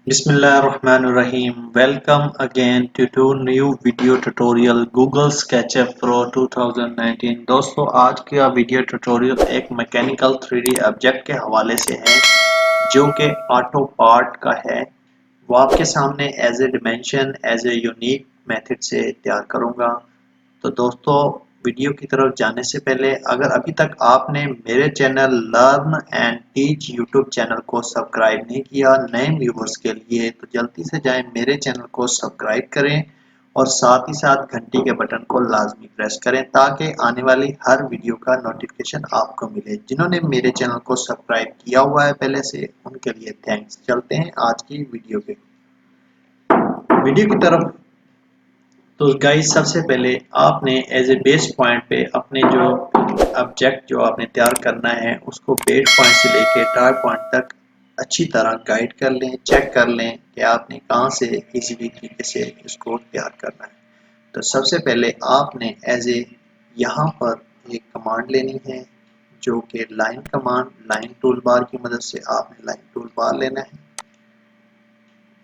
Bismillahirrahmanirrahim. Welcome again to two new video tutorial Google Sketchup Pro 2019। दोस्तों आज का video tutorial एक mechanical 3D object के हवाले से है जो कि ऑटो पार्ट का है। वो आपके सामने as a dimension as a unique method से तैयार करूँगा। तो दोस्तों वीडियो की तरफ जाने से पहले अगर अभी तक आपने मेरे channel learn and teach YouTube channel को सब्सक्राइब नहीं किया नए व्यूवर्स के लिए तो जल्दी से जाएं मेरे चैनल को सब्सक्राइब करें और साथ ही साथ घंटी के बटन को लाजमी प्रेस करें ताकि आने वाली हर वीडियो का नोटिफिकेशन आपको मिले। जिन्होंने मेरे चैनल को सब्सक्राइब किया हुआ है पहले से उनके लिए थैंक्स। चलते हैं आज की वीडियो की तरफ। तो गाइस सबसे पहले आपने एज ए बेस पॉइंट पे अपने जो ऑब्जेक्ट जो आपने तैयार करना है उसको बेस पॉइंट से लेके टार पॉइंट तक अच्छी तरह गाइड कर लें, चेक कर लें कि आपने कहाँ से इजीली तरीके से इसको तैयार करना है। तो सबसे पहले आपने एज ए यहाँ पर एक कमांड लेनी है जो कि line command, line tool bar की मदद से आपने लाइन टूल बार लेना है।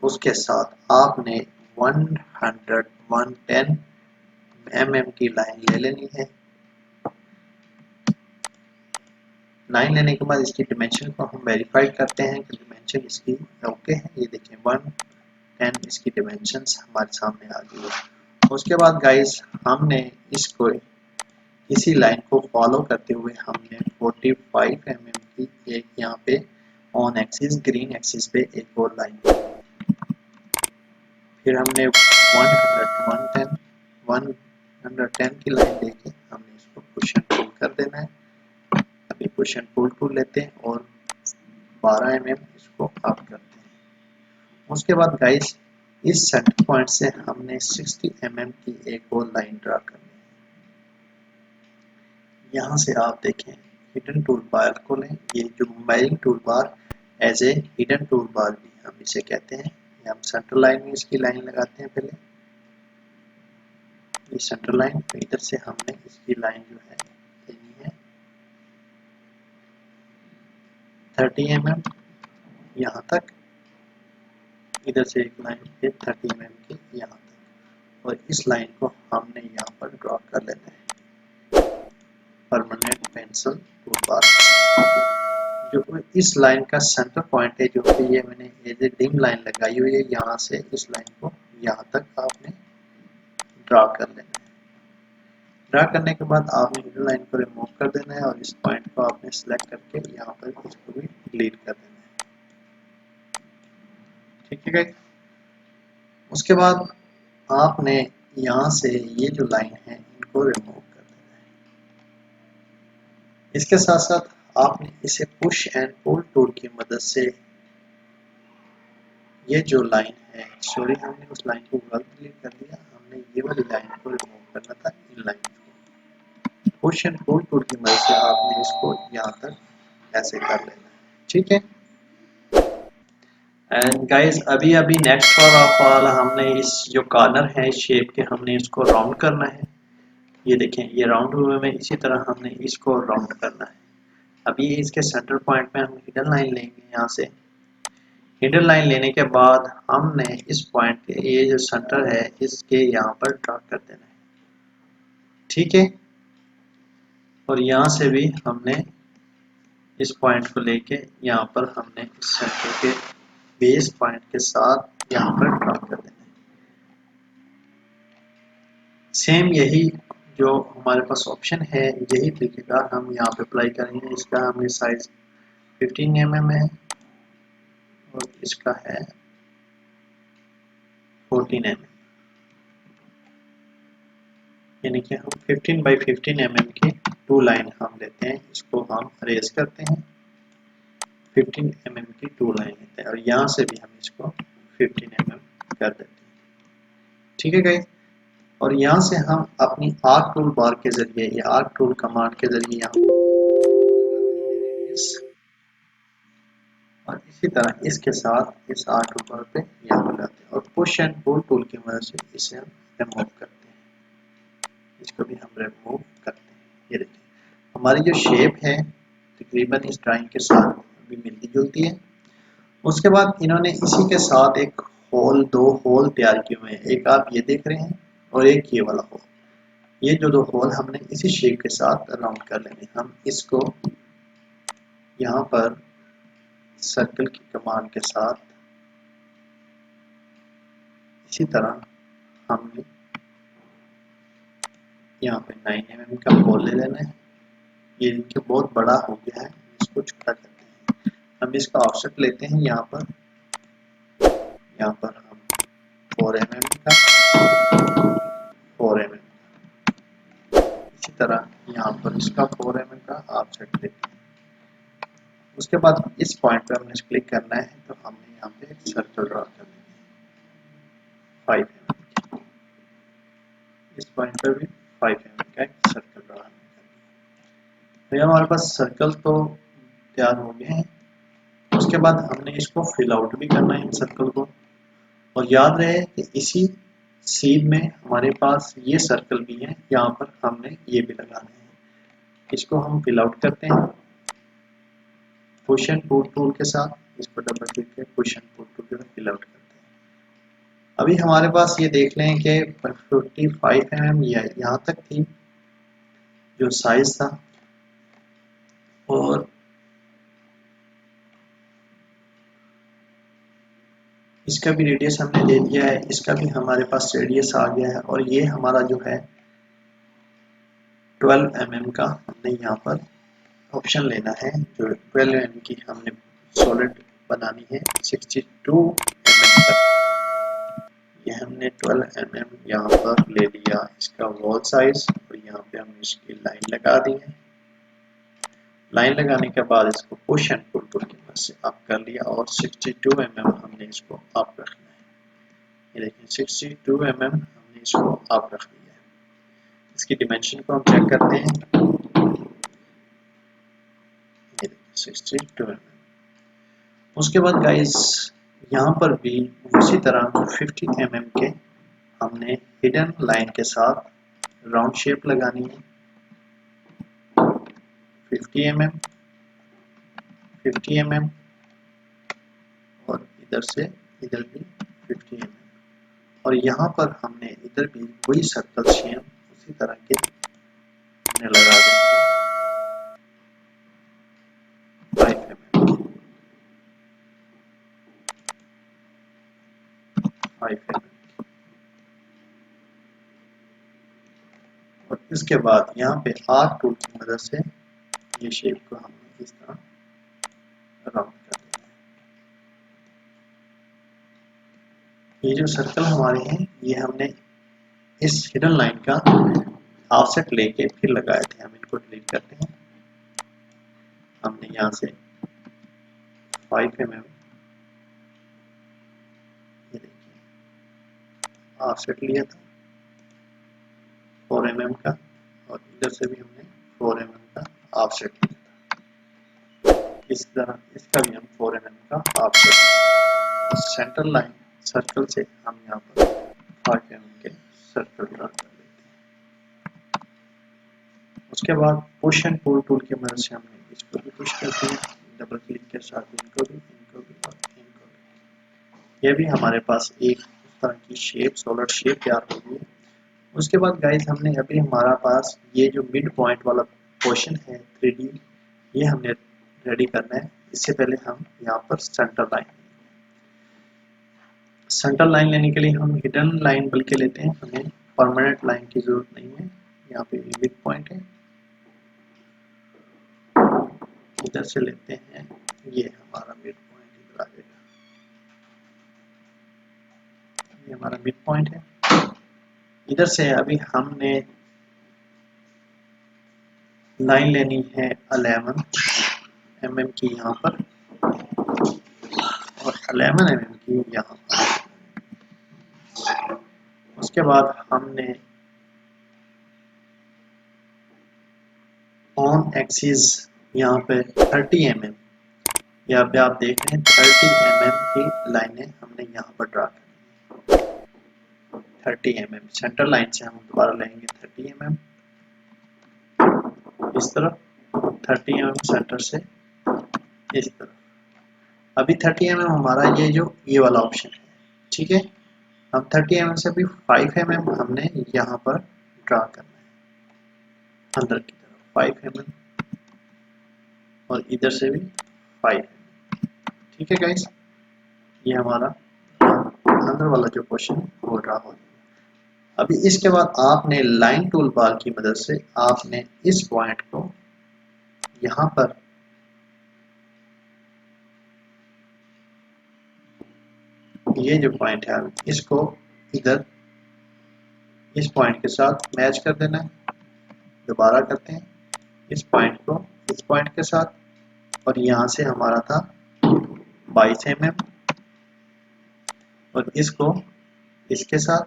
उसके साथ आपने 110 mm की लाइन ले लेनी है। लाइन लेने के बाद इसकी डिमेंशन को हम वेरीफाई करते हैं कि डिमेंशन इसकी ओके है। ये देखें 110 इसकी डिमेंशंस हमारे सामने आ गई है। उसके बाद गाइस हमने इसको इसी लाइन को फॉलो करते हुए हमने 45 mm की एक यहाँ पे ऑन एक्सिस ग्रीन एक्सिस पे एक और लाइन, फिर हमने 110 की लाइन लेके हमने इसको पुश एंड पुल कर देना है। अभी पुश एंड पुल टूल लेते हैं और 12 mm इसको अप करते हैं। उसके बाद गाइस इस सेंटर पॉइंट से हमने 60 mm की एक और लाइन ड्रा करनी है। यहाँ से आप देखें हिडन टूल बार को लें। ये जो मोबाइलिंग tool bar as a hidden tool bar भी हम इसे कहते हैं। हम सेंटर लाइन में इसकी लाइन लगाते हैं। पहले ये सेंटर लाइन, तो इधर से हमने इसकी लाइन जो है लेनी है 30 mm यहाँ तक, इधर से एक लाइन फिर 30 mm की यहाँ तक, और इस लाइन को हमने यहाँ पर ड्रॉ कर लेना है परमानेंट पेंसिल टूल बार। जो इस लाइन का सेंटर पॉइंट है जो कि ये मैंने एज ए डिम लाइन लगाई हुई है, यहाँ से इस लाइन को यहाँ तक आपने ड्रॉ कर लेना है। ड्रा करने के बाद आपने मिडिल लाइन को रिमूव कर देना है और इस पॉइंट को आपने सिलेक्ट करके यहाँ पर इसको भी डिलीट कर देना है। ठीक है गाइस। उसके बाद आपने यहाँ से ये जो लाइन है इनको रिमूव कर देना है। इसके साथ साथ आपने इसे पुश एंड पुल टूल की मदद से ये जो लाइन है, सॉरी हमने उस लाइन को गलत डिलीट कर दिया, हमने ये वाली लाइन को रिमूव करना था। इन लाइन को पुश एंड पुल टूल की मदद से आपने इसको यहाँ तक ऐसे कर लेना है। ठीक है। एंड गाइस अभी नेक्स्ट फॉर ऑफ ऑल हमने इस जो कॉर्नर है इस शेप के हमने इसको राउंड करना है। ये देखें ये राउंड हुए में इसी तरह हमने इसको राउंड करना है। अभी इसके सेंटर पॉइंट में हम हिडन लाइन लेंगे। यहाँ से हिडन लाइन लेने के बाद हमने इस पॉइंट के ये जो सेंटर है इसके यहाँ पर ड्रॉ कर देना है। ठीक है। और यहाँ से भी हमने इस पॉइंट को लेके यहाँ पर हमने इस सेंटर के बेस पॉइंट के साथ यहाँ पर ड्रॉ कर देना है। सेम यही जो हमारे पास ऑप्शन है यही तरीकेकार हम यहाँ पे अप्लाई करेंगे। इसका हमें साइज 15 mm है और इसका है 14 mm, यानी कि हम 15 बाई 15 mm की टू लाइन हम लेते हैं। इसको हम अरेज करते हैं, 15 mm की टू लाइन लेते हैं और यहाँ से भी हम इसको 15 mm कर देते हैं। ठीक है गाइस। और यहाँ से हम अपनी आर्क टूल बार के जरिए या आर्क टूल कमांड के जरिए यहाँ और इसी तरह इसके साथ इस आर्क टूल बार पे यहाँ लगाते हैं और पुश एंड पुल टूल की मदद से इसे हम रिमूव करते हैं। इसको भी हम रिमूव करते हैं। ये देखिए हमारी जो शेप है तकरीबन इस ड्राइंग के साथ भी मिलती जुलती है। उसके बाद इन्होंने इसी के साथ एक होल, दो होल तैयार किए हुए हैं, एक आप ये देख रहे हैं और एक ये वाला होल। ये जो दो होल हमने इसी शेप के साथ राउंड कर लेंगे। हम इसको यहाँ पर सर्कल की कमांड के साथ इसी तरह हमने यहाँ पे 9 mm का होल ले लेना है। ये देखिए बहुत बड़ा हो गया है, इसको छोटा करते हैं। हम इसका ऑफसेट लेते हैं यहाँ पर हम 4 mm का 4 mm, इसी तरह यहाँ पर इसका 4 mm का ऑफसेट लेते हैं। उसके बाद इस पॉइंट पे हमने क्लिक करना है, तो हमने यहाँ पे एक सर्कल ड्रा कर देंगे 5 mm। इस पॉइंट पर भी 5 mm का एक सर्कल ड्रा कर दिया। तो हमारे पास सर्कल तो तैयार हो गए हैं। उसके बाद हमने इसको फिल आउट भी करना है इन सर्कल को। और याद रहे कि इसी सीन में हमारे पास ये सर्कल भी है, यहाँ पर हमने ये भी लगाने हैं। इसको हम फिल आउट करते हैं पुश एंड पुल टूल के साथ। इस पर डबल क्लिक करके पुश एंड पुल टूल के साथ फिल आउट करते हैं। अभी हमारे पास ये देख लें कि 55 mm यहाँ तक थी जो साइज था, और इसका भी रेडियस हमने दे दिया है, इसका भी हमारे पास रेडियस आ गया है। और ये हमारा जो है 12 mm का हमने यहाँ पर ऑप्शन लेना है। जो 12 mm की हमने सॉलिड बनानी है 62 mm तक। ये हमने 12 mm यहाँ पर ले लिया इसका वॉल साइज, और यहाँ पे हमने इसकी लाइन लगा दी है। लाइन लगाने के बाद इसको पुश एंड पुल टूल की मदद से अप कर लिया, और 62 mm हमने इसको अप रखना है। ये देखिए 62 mm हमने इसको अप रख दिया है। इसकी डिमेंशन को हम चेक करते हैं। ये देखिए 62 mm। उसके बाद गाइस यहाँ पर भी उसी तरह 50 mm के हमने हिडन लाइन के साथ राउंड शेप लगानी है। 50 mm 50 mm और इधर से इधर भी 50 mm, और यहाँ पर हमने इधर भी वही सर्कल शेप उसी तरह के हमने लगा देंगे 5 mm 5 mm। और इसके बाद यहाँ पे आर्क टूल की मदद से ये शेप को हमने इस तरह राउंड कर देना है। ये जो सर्कल हमारे हैं ये हमने इस हिडन लाइन का ऑफसेट लेके फिर लगाए थे। हम इनको डिलीट करते हैं। हमने यहाँ से 5 mm ये देखिए ऑफसेट लिया था 4 mm का, और इधर से भी हमने 4 mm का ऑफसेट लिया था। इस तरह इसका भी हम 4 mm का ऑफसेट, सेंटर लाइन सर्कल से हम यहाँ पर 5 mm के सर्कल ड्रा कर लेते हैं। उसके बाद पुश एंड पुल टूल की मदद से हमने इसको भी पुश करते हैं डबल क्लिक के साथ, इनको भी और इनको भी। ये भी हमारे पास एक इस तरह की शेप सॉलिड शेप तैयार हो गई है। उसके बाद गाइस हमने अभी हमारा पास ये जो मिड पॉइंट वाला पोर्शन है 3D, ये हमने रेडी करना है। इससे पहले हम यहाँ पर सेंटर लाइन लेने के लिए हम हिडन लाइन बल्कि लेते हैं, हमें परमानेंट लाइन की जरूरत नहीं है। यहाँ पे मिड पॉइंट है, इधर से लेते हैं, ये हमारा मिड पॉइंट इधर आ जाएगा। ये हमारा मिड पॉइंट है। इधर से अभी हमने लाइन लेनी है 11 mm की यहाँ पर, और 11 mm की यहाँ पर। उसके बाद हमने ऑन एक्सिस यहाँ पे 30 mm, यहाँ पे आप देख रहे हैं 30 mm की लाइनें हमने यहाँ पर ड्रा करनी है। 30 mm सेंटर लाइन से हम दोबारा लेंगे 30 mm इस तरफ, 30 mm सेंटर से इस तरफ। अभी 30 mm हमारा ये वाला ऑप्शन है, ठीक है। अब 30 mm से अभी 5 mm हमने यहाँ पर ड्रा करना है अंदर की तरफ 5 mm, और इधर से भी 5 mm, ठीक है गाइस। ये हमारा अंदर वाला जो क्वेश्चन हो रहा हो। अभी इसके बाद आपने लाइन टूल बार की मदद से आपने इस पॉइंट को यहाँ पर ये जो पॉइंट है इसको इधर इस पॉइंट के साथ मैच कर देना है। दोबारा करते हैं इस पॉइंट को इस पॉइंट के साथ, और यहाँ से हमारा था 22 mm, और इसको इसके साथ,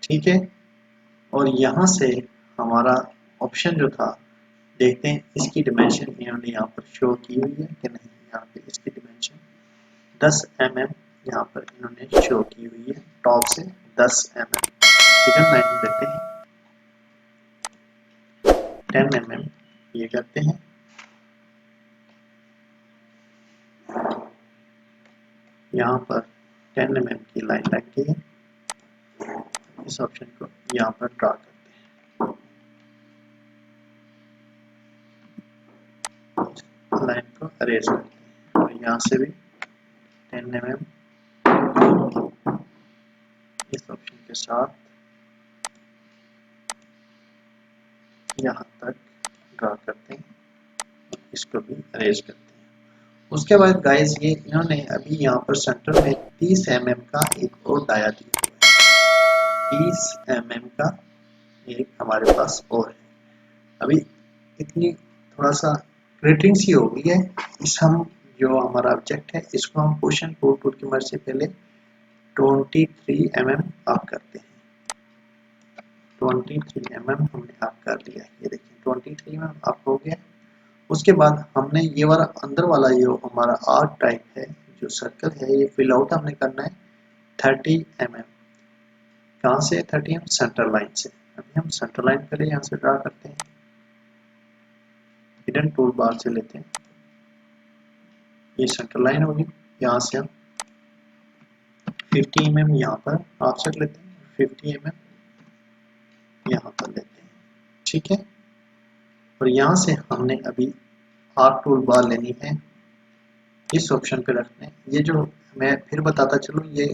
ठीक है। और यहाँ से हमारा ऑप्शन जो था, देखते हैं इसकी डिमेंशन इन्होंने यहाँ पर शो की हुई है कि नहीं। यहाँ पे इसकी डिमेंशन 10 mm यहाँ पर इन्होंने शो की हुई है, टॉप से 10 mm। हिडन लाइन देते हैं 10 mm, ये करते हैं। यहाँ पर 10 mm की लाइन लगती है, इस ऑप्शन को यहाँ पर ड्रा करते हैं, लाइन को अरेज करते हैं, और यहाँ से भी 10 mm इस ऑप्शन के साथ यहाँ तक ड्रा करते हैं, इसको भी अरेज करते हैं। उसके बाद गाइस ये इन्होंने अभी यहाँ पर सेंटर में 30 mm का एक और डाया दिया हुआ है, 30 mm का एक हमारे पास और है। अभी इतनी थोड़ा सा ग्रेटिंग सी हो गई है। इस हम जो हमारा ऑब्जेक्ट है इसको हम पुश एंड पुल टूल की मदद से पहले 23 mm अप करते हैं। 23 mm हमने अप कर लिया है, ये देखिए 23 mm अप हो गया। उसके बाद हमने ये वाला अंदर वाला जो हमारा आर्क टाइप है, जो सर्कल है, ये फिल आउट हमने करना है 30 mm। कहाँ से 30 mm? सेंटर लाइन से। अभी हम सेंटर लाइन पहले यहाँ से ड्रा करते हैं, हिडन टूल बार से लेते हैं, ये सेंटर लाइन होगी। यहाँ से हम 50 mm यहाँ पर ऑफसेट लेते हैं, 50 mm यहाँ पर लेते हैं, ठीक है। और यहाँ से हमने अभी आर्क टूल बार लेनी है, इस ऑप्शन पे रखते हैं। ये जो मैं फिर बताता चलूँ, ये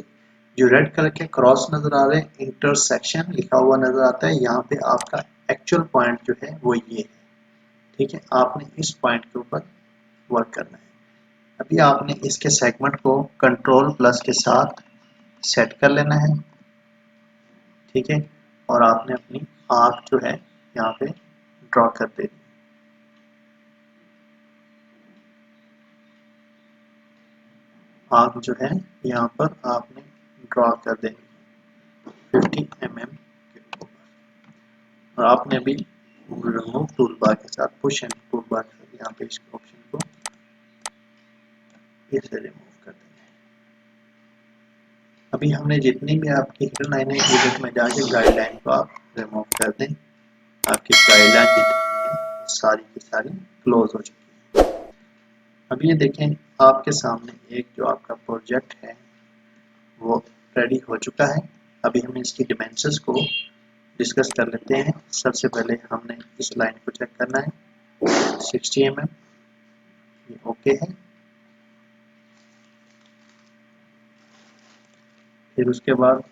जो रेड कलर के क्रॉस नजर आ रहे हैं, इंटरसेक्शन लिखा हुआ नजर आता है, यहाँ पे आपका एक्चुअल पॉइंट जो है वो ये है, ठीक है। आपने इस पॉइंट के ऊपर वर्क करना है। अभी आपने इसके सेगमेंट को कंट्रोल प्लस के साथ सेट कर लेना है, ठीक है। और आपने अपनी आर्क जो है यहाँ पे ड्रॉ कर देनी, आर्क जो है यहाँ पर आपने ड्रॉ कर देनी 50 mm के ऊपर। और आपने अभी रिमूव टूल बार के साथ पुश एंड टूल बार यहाँ पे इस ऑप्शन को इसे रिमूव कर देना है। अभी हमने जितनी भी आपकी हिडन लाइन है, एडिट में जाके गाइडलाइन को आप रिमूव कर दें। आपकी गाइडलाइन जितनी है सारी की सारी क्लोज हो चुकी है। अभी ये देखें आपके सामने एक जो आपका प्रोजेक्ट है वो रेडी हो चुका है। अभी हम इसकी डिमेंशंस को डिस्कस कर लेते हैं। सबसे पहले हमने इस लाइन को चेक करना है, 60 mm, ये ओके है। फिर उसके बाद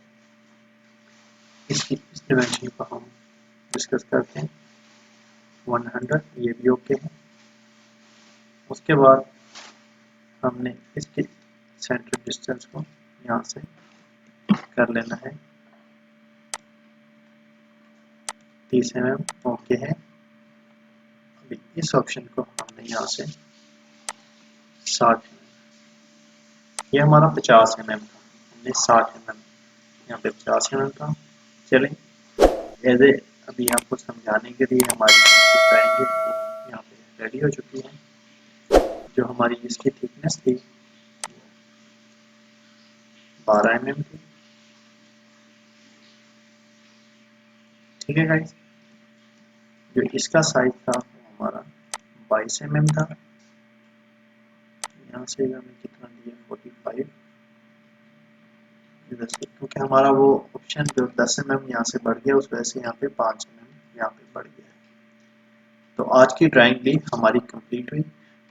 इसकी इस डिमेंशन को हम डिस्कस करते हैं, 100, ये भी ओके है। उसके बाद हमने इसके सेंटर डिस्टेंस को यहाँ से कर लेना है 30 mm, ओके है। अभी इस ऑप्शन को हमने यहाँ से 60, ये हमारा 50 mm था, हमने 60 mm यहाँ पे 50 mm था। चलें एज ए अभी आपको समझाने के लिए हमारी ड्राइंग यहाँ पे रेडी हो चुकी है। जो हमारी इसकी थिकनेस थी 12 mm थी, ठीक है गाइस। जो इसका साइज था वो हमारा 22 mm था, यहाँ से हमें कितना दिया 45, इधर से क्योंकि हमारा वो ऑप्शन जो 10 mm यहाँ से बढ़ गया उस वजह से यहाँ पे 5 mm यहाँ पे बढ़ गया। तो आज की ड्राइंग भी हमारी कंप्लीट हुई।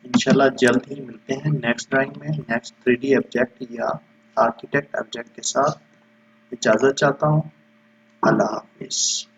इंशाल्लाह जल्द ही मिलते हैं नेक्स्ट ड्राइंग में, नेक्स्ट 3D ऑब्जेक्ट या आर्किटेक्ट ऑब्जेक्ट के साथ। इजाज़त चाहता हूँ। अल्लाह हाफिज़।